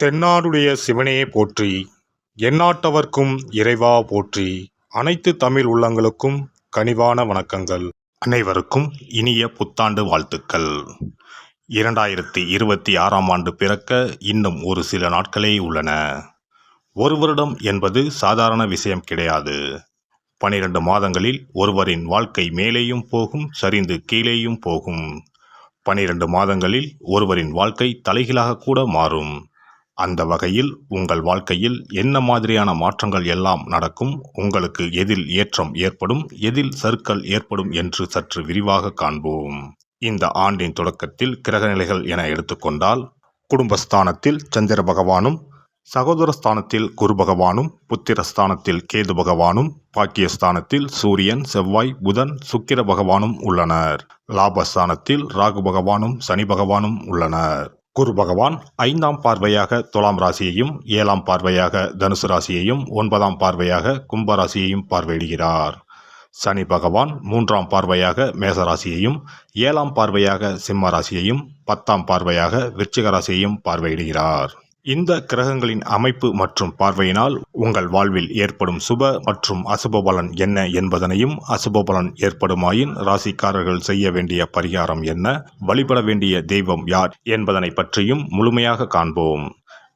தென்னாடுடைய சிவனே போற்றி, எந்நாட்டவர்க்கும் இறைவா போற்றி. அனைத்து தமிழ் உள்ளங்களுக்கும் கனிவான வணக்கங்கள். அனைவருக்கும் இனிய புத்தாண்டு வாழ்த்துக்கள். 2026ஆம் ஆண்டு பிறக்க இன்னும் ஒரு சில நாட்களே உள்ளன. ஒரு வருடம் என்பது சாதாரண விஷயம் கிடையாது. 12 மாதங்களில் ஒருவரின் வாழ்க்கை மேலேயும் போகும், சரிந்து கீழேயும் போகும். 12 மாதங்களில் ஒருவரின் வாழ்க்கை தலைகீழாக கூட மாறும். அந்த வகையில் உங்கள் வாழ்க்கையில் என்ன மாதிரியான மாற்றங்கள் எல்லாம் நடக்கும், உங்களுக்கு எதில் ஏற்றம் ஏற்படும், எதில் சறுக்கல் ஏற்படும் என்று சற்று விரிவாக காண்போம். இந்த ஆண்டின் தொடக்கத்தில் கிரகநிலைகள் என எடுத்துக்கொண்டால், குடும்பஸ்தானத்தில் சந்திர பகவானும், சகோதரஸ்தானத்தில் குரு பகவானும், புத்திரஸ்தானத்தில் கேது பகவானும், பாக்கியஸ்தானத்தில் சூரியன், செவ்வாய், புதன், சுக்கிர பகவானும் உள்ளனர். லாபஸ்தானத்தில் ராகு பகவானும் சனி பகவானும் உள்ளனர். குரு பகவான் 5ஆம் பார்வையாக துலாம் ராசியையும், 7ஆம் பார்வையாக தனுசு ராசியையும், 9ஆம் பார்வையாக கும்ப ராசியையும் பார்வையிடுகிறார். சனி பகவான் 3ஆம் பார்வையாக மேச ராசியையும், 7ஆம் பார்வையாக சிம்ம ராசியையும், 10ஆம் பார்வையாக விருச்சிக ராசியையும் பார்வையிடுகிறார். இந்த கிரகங்களின் அமைப்பு மற்றும் பார்வையினால் உங்கள் வாழ்வில் ஏற்படும் சுப மற்றும் அசுப பலன் என்ன என்பதனையும், அசுப பலன் ஏற்படுமாயின் ராசிக்காரர்கள் செய்ய வேண்டிய பரிகாரம் என்ன, வழிபட வேண்டிய தெய்வம் யார் என்பதனை பற்றியும் முழுமையாக காண்போம்.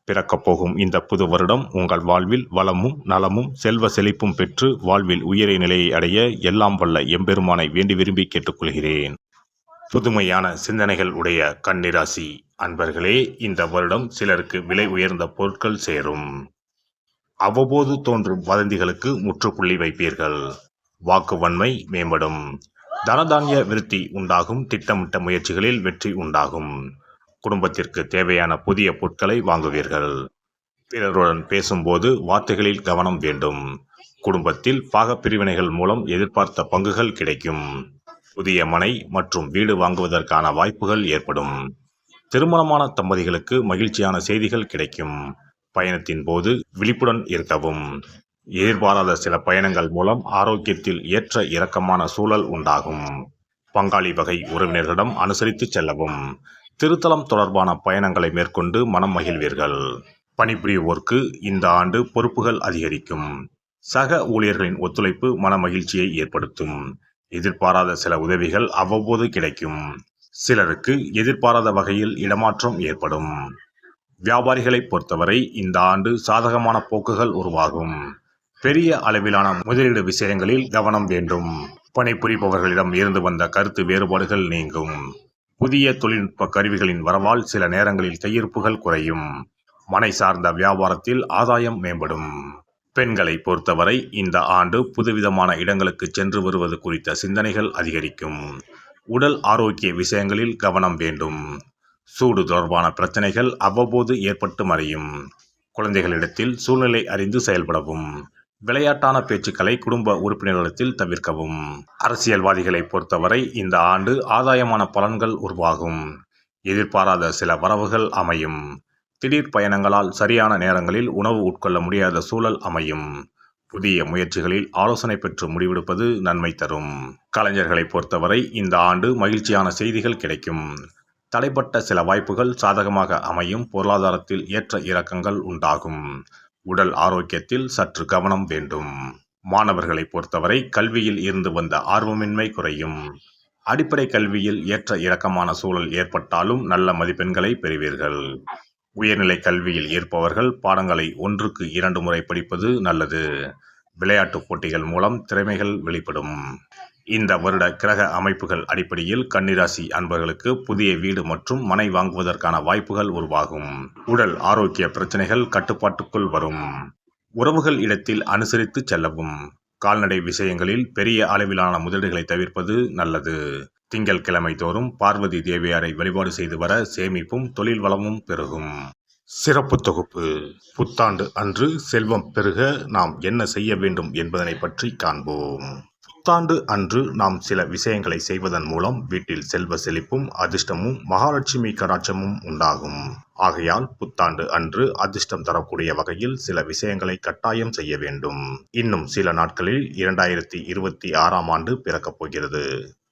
பிறக்கப் போகும் இந்த புது வருடம் உங்கள் வாழ்வில் வளமும் நலமும் செல்வ செழிப்பும் பெற்று வாழ்வில் உயரிய நிலையை அடைய எல்லாம் வல்ல எம்பெருமானை வேண்டி விரும்பி கேட்டுக்கொள்கிறேன். புதுமையான சிந்தனைகள் உடைய கன்னிராசி அன்பர்களே, இந்த வருடம் சிலருக்கு விலை உயர்ந்த பொருட்கள் சேரும். அவ்வப்போது தோன்றும் வதந்திகளுக்கு முற்றுப்புள்ளி வைப்பீர்கள். வாக்கு வன்மை மேம்படும். தனதானிய விருத்தி உண்டாகும். திட்டமிட்ட முயற்சிகளில் வெற்றி உண்டாகும். குடும்பத்திற்கு தேவையான புதிய பொருட்களை வாங்குவீர்கள். பிறருடன் பேசும்போது வார்த்தைகளில் கவனம் வேண்டும். குடும்பத்தில் பாக பிரிவினைகள் மூலம் எதிர்பார்த்த பங்குகள் கிடைக்கும். புதிய மனை மற்றும் வீடு வாங்குவதற்கான வாய்ப்புகள் ஏற்படும். திருமணமான தம்பதிகளுக்கு மகிழ்ச்சியான செய்திகள் கிடைக்கும். பயணத்தின் போது விழிப்புடன் இருக்கவும். எதிர்பாராத சில பயணங்கள் மூலம் ஆரோக்கியத்தில் ஏற்ற இறக்கமான சூழல் உண்டாகும். பங்காளி வகை உறவினர்களிடம் அனுசரித்து செல்லவும். திருத்தலம் தொடர்பான பயணங்களை மேற்கொண்டு மனம் மகிழ்வீர்கள். பணிபுரிவோருக்கு இந்த ஆண்டு பொறுப்புகள் அதிகரிக்கும். சக ஊழியர்களின் ஒத்துழைப்பு மன மகிழ்ச்சியை ஏற்படுத்தும். எதிர்பாராத சில உதவிகள் அவ்வப்போது கிடைக்கும். சிலருக்கு எதிர்பாராத வகையில் இடமாற்றம் ஏற்படும். வியாபாரிகளை பொறுத்தவரை இந்த ஆண்டு சாதகமான போக்குகள் உருவாகும். பெரிய அளவிலான முதலீடு விஷயங்களில் கவனம் வேண்டும். பணிபுரிபவர்களிடம் இருந்து வந்த கருத்து வேறுபாடுகள் நீங்கும். புதிய தொழில்நுட்ப கருவிகளின் வரவால் சில நேரங்களில் கையிருப்புகள் குறையும். மனை சார்ந்த வியாபாரத்தில் ஆதாயம் மேம்படும். பெண்களை பொறுத்தவரை இந்த ஆண்டு புதுவிதமான இடங்களுக்கு சென்று வருவது குறித்த சிந்தனைகள் அதிகரிக்கும். உடல் ஆரோக்கிய விஷயங்களில் கவனம் வேண்டும். சூடு தொடர்பான பிரச்சனைகள் அவ்வப்போது ஏற்பட்டு மறையும். குழந்தைகளிடத்தில் சூழ்நிலை அறிந்து செயல்படவும். விளையாட்டான பேச்சுக்களை குடும்ப உறுப்பினர்களிடத்தில் தவிர்க்கவும். அரசியல்வாதிகளை பொறுத்தவரை இந்த ஆண்டு ஆதாயமான பலன்கள் உருவாகும். எதிர்பாராத சில வரவுகள் அமையும். திடீர் பயணங்களால் சரியான நேரங்களில் உணவு உட்கொள்ள முடியாத சூழல் அமையும். புதிய முயற்சிகளில் ஆலோசனை பெற்று முடிவெடுப்பது நன்மை தரும். கலைஞர்களை பொறுத்தவரை இந்த ஆண்டு மகிழ்ச்சியான செய்திகள் கிடைக்கும். தடைப்பட்ட சில வாய்ப்புகள் சாதகமாக அமையும். பொருளாதாரத்தில் ஏற்ற இறக்கங்கள் உண்டாகும். உடல் ஆரோக்கியத்தில் சற்று கவனம் வேண்டும். மாணவர்களை பொறுத்தவரை கல்வியில் இருந்து வந்த ஆர்வமின்மை குறையும். அடிப்படை கல்வியில் ஏற்ற இறக்கமான சூழல் ஏற்பட்டாலும் நல்ல மதிப்பெண்களை பெறுவீர்கள். உயர்நிலை கல்வியில் இருப்பவர்கள் பாடங்களை 1க்கு 2 முறை படிப்பது நல்லது. விளையாட்டு போட்டிகள் மூலம் திறமைகள் வெளிப்படும். இந்த வருட கிரக அமைப்புகள் அடிப்படையில் கன்னிராசி அன்பர்களுக்கு புதிய வீடு மற்றும் மனை வாங்குவதற்கான வாய்ப்புகள் உருவாகும். உடல் ஆரோக்கிய பிரச்சனைகள் கட்டுப்பாட்டுக்குள் வரும். உறவுகள் இடத்தில் அனுசரித்து செல்லவும். கால்நடை விஷயங்களில் பெரிய அளவிலான முதலீடுகளை தவிர்ப்பது நல்லது. திங்கட்கிழமை தோறும் பார்வதி தேவியாரை வழிபாடு செய்து வர சேமிப்பும் தொழில் வளமும் பெருகும். சிறப்பு தொகுப்பு. புத்தாண்டு அன்று செல்வம் பெருக நாம் என்ன செய்ய வேண்டும் என்பதனை பற்றி காண்போம். புத்தாண்டு அன்று நாம் சில விஷயங்களை செய்வதன் மூலம் வீட்டில் செல்வ செழிப்பும் அதிர்ஷ்டமும் மகாலட்சுமி கடாட்சமும் உண்டாகும். ஆகையால் புத்தாண்டு அன்று அதிர்ஷ்டம் தரக்கூடிய வகையில் சில விஷயங்களை கட்டாயம் செய்ய வேண்டும். இன்னும் சில நாட்களில் 2026ஆம் ஆண்டு பிறக்கப் போகிறது.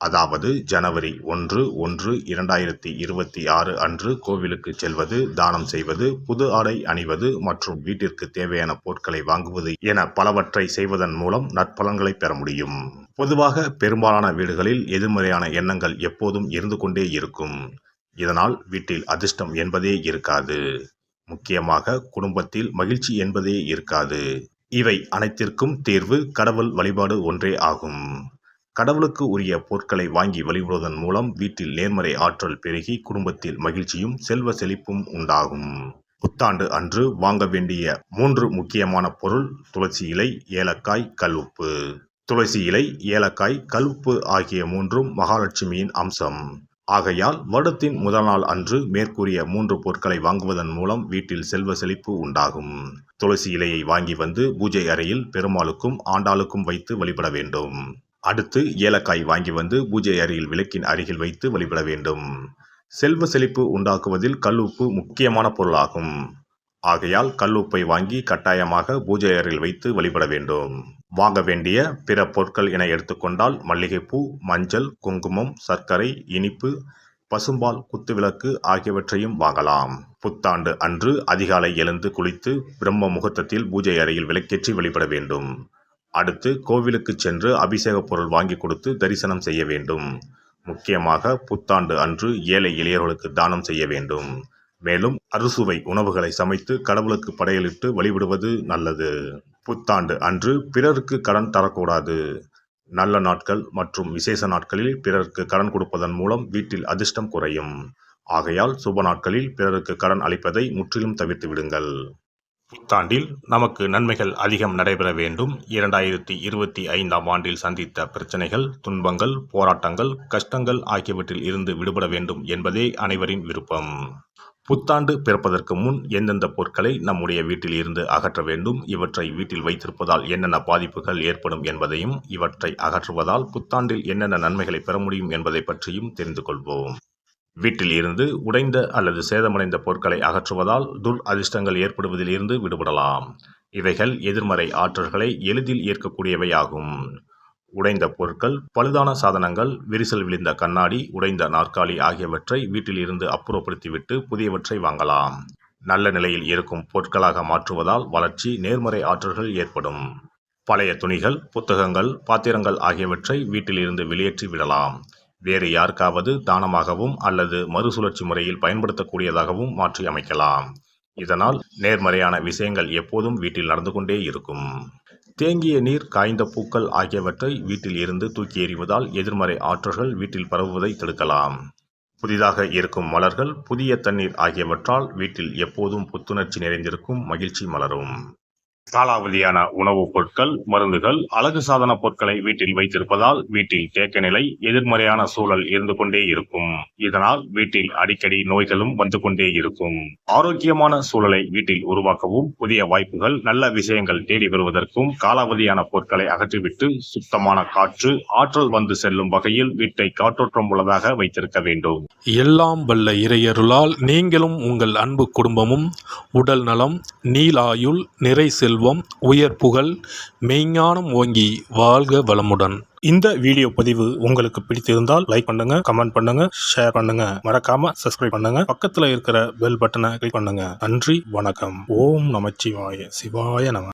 அதாவது ஜனவரி 1/1/2026 அன்று கோவிலுக்கு செல்வது, தானம் செய்வது, புது ஆடை அணிவது மற்றும் வீட்டிற்கு தேவையான பொருட்களை வாங்குவது என பலவற்றை செய்வதன் மூலம் நற்பலன்களை பெற முடியும். பொதுவாக பெரும்பாலான வீடுகளில் எதிர்மறையான எண்ணங்கள் எப்போதும் இருந்து கொண்டே இருக்கும். இதனால் வீட்டில் அதிர்ஷ்டம் என்பதே இருக்காது. முக்கியமாக குடும்பத்தில் மகிழ்ச்சி என்பதே இருக்காது. இவை அனைத்திற்கும் தீர்வு கடவுள் வழிபாடு ஒன்றே ஆகும். கடவுளுக்கு உரிய பொருட்களை வாங்கி வழிபடுவதன் மூலம் வீட்டில் நேர்மறை ஆற்றல் பெருகி குடும்பத்தில் மகிழ்ச்சியும் செல்வ செழிப்பும் உண்டாகும். புத்தாண்டு அன்று வாங்க வேண்டிய 3 முக்கியமான பொருள்: துளசி இலை, ஏலக்காய், கல்உப்பு. துளசி இலை, ஏலக்காய், கல்உப்பு ஆகிய 3ம் மகாலட்சுமியின் அம்சம். ஆகையால் வருடத்தின் முதல் நாள் அன்று மேற்கூறிய 3 பொருட்களை வாங்குவதன் மூலம் வீட்டில் செல்வ செழிப்பு உண்டாகும். துளசி இலையை வாங்கி வந்து பூஜை அறையில் பெருமாளுக்கும் ஆண்டாளுக்கும் வைத்து வழிபட வேண்டும். அடுத்து ஏலக்காய் வாங்கி வந்து பூஜை அறையில் விளக்கின் அருகில் வைத்து வழிபட வேண்டும். செல்வ செழிப்பு உண்டாக்குவதில் கல்உப்பு முக்கியமான பொருளாகும். ஆகையால் கல்உப்பை வாங்கி கட்டாயமாக பூஜை அறையில் வைத்து வழிபட வேண்டும். வாங்க வேண்டிய பிற பொருட்கள் என எடுத்துக்கொண்டால் மல்லிகைப்பூ, மஞ்சள், குங்குமம், சர்க்கரை, இனிப்பு, பசும்பால், குத்துவிளக்கு ஆகியவற்றையும் வாங்கலாம். புத்தாண்டு அன்று அதிகாலை எழுந்து குளித்து பிரம்ம முகூர்த்தத்தில் பூஜை அறையில் விளக்கேற்றி வழிபட வேண்டும். அடுத்து கோவிலுக்கு சென்று அபிஷேக பொருள் வாங்கி கொடுத்து தரிசனம் செய்ய வேண்டும். முக்கியமாக புத்தாண்டு அன்று ஏழை எளியவர்களுக்கு தானம் செய்ய வேண்டும். மேலும் அறுசுவை உணவுகளை சமைத்து கடவுளுக்கு படையலிட்டு வழிபடுவது நல்லது. புத்தாண்டு அன்று பிறருக்கு கடன் தரக்கூடாது. நல்ல நாட்கள் மற்றும் விசேஷ நாட்களில் பிறருக்கு கடன் கொடுப்பதன் மூலம் வீட்டில் அதிர்ஷ்டம் குறையும். ஆகையால் சுப நாட்களில் பிறருக்கு கடன் அளிப்பதை முற்றிலும் தவிர்த்து விடுங்கள். புத்தாண்டில் நமக்கு நன்மைகள் அதிகம் நடைபெற வேண்டும். 2025ஆம் ஆண்டில் சந்தித்த பிரச்சனைகள், துன்பங்கள், போராட்டங்கள், கஷ்டங்கள் ஆகியவற்றில் இருந்து விடுபட வேண்டும் என்பதே அனைவரின் விருப்பம். புத்தாண்டு பிறப்பதற்கு முன் எந்தெந்த பொருட்களை நம்முடைய வீட்டில் இருந்து அகற்ற வேண்டும், இவற்றை வீட்டில் வைத்திருப்பதால் என்னென்ன பாதிப்புகள் ஏற்படும் என்பதையும், இவற்றை அகற்றுவதால் புத்தாண்டில் என்னென்ன நன்மைகளை பெற முடியும் என்பதை பற்றியும் தெரிந்து கொள்வோம். வீட்டில் இருந்து உடைந்த அல்லது சேதமடைந்த பொருட்களை அகற்றுவதால் துர் அதிர்ஷ்டங்கள் ஏற்படுவதில் இருந்து விடுபடலாம். இவைகள் எதிர்மறை ஆற்றல்களை எளிதில் ஈர்க்கக்கூடியவையாகும். உடைந்த பொருட்கள், பழுதான சாதனங்கள், விரிசல் விழுந்த கண்ணாடி, உடைந்த நாற்காலி ஆகியவற்றை வீட்டில் இருந்து அப்புறப்படுத்திவிட்டு புதியவற்றை வாங்கலாம். நல்ல நிலையில் இருக்கும் பொருட்களாக மாற்றுவதால் வளர்ச்சி, நேர்மறை ஆற்றல்கள் ஏற்படும். பழைய துணிகள், புத்தகங்கள், பாத்திரங்கள் ஆகியவற்றை வீட்டில் இருந்து வெளியேற்றி விடலாம். வேறு யாருக்காவது தானமாகவும் அல்லது மறுசுழற்சி முறையில் பயன்படுத்தக்கூடியதாகவும் மாற்றி அமைக்கலாம். இதனால் நேர்மறையான விஷயங்கள் எப்போதும் வீட்டில் நடந்து கொண்டே இருக்கும். தேங்கிய நீர், காய்ந்த பூக்கள் ஆகியவற்றை வீட்டில் இருந்து தூக்கி எறிவதால் எதிர்மறை ஆற்றல்கள் வீட்டில் பரவுவதை தடுக்கலாம். புதிதாக இருக்கும் மலர்கள், புதிய தண்ணீர் ஆகியவற்றால் வீட்டில் எப்போதும் புத்துணர்ச்சி நிறைந்திருக்கும், மகிழ்ச்சி மலரும். காலாவதியான உணவுப் பொருட்கள், மருந்துகள், அழகு சாதன பொருட்களை வீட்டில் வைத்திருப்பதால் வீட்டில் தேக்க நிலை, எதிர்மறையான சூழல் இருந்து கொண்டே இருக்கும். இதனால் வீட்டில் அடிக்கடி நோய்களும் வந்து கொண்டே இருக்கும். ஆரோக்கியமான சூழலை வீட்டில் உருவாக்கவும், புதிய வாய்ப்புகள், நல்ல விஷயங்கள் தேடி வருவதற்கும் காலாவதியான பொருட்களை அகற்றிவிட்டு சுத்தமான காற்று, ஆற்றல் வந்து செல்லும் வகையில் வீட்டை காற்றோட்டம் உள்ளதாக வைத்திருக்க வேண்டும். எல்லாம் வல்ல இறையருளால் நீங்களும் உங்கள் அன்பு குடும்பமும் உடல் நலம், நீளாயுள், நிறை செல்வம், உயர் புகழ், மெய்ஞானம் ஓங்கி வாழ்க வளமுடன். இந்த வீடியோ பதிவு உங்களுக்கு பிடித்திருந்தால் லைக் பண்ணுங்க, கமெண்ட் பண்ணுங்க, ஷேர் பண்ணுங்க, மறக்காம சப்ஸ்கிரைப் பண்ணுங்க, பக்கத்துல இருக்கிற பெல் பட்டனை கிளிக் பண்ணுங்க. நன்றி, வணக்கம். ஓம் நமச்சிவாய. சிவாய நம.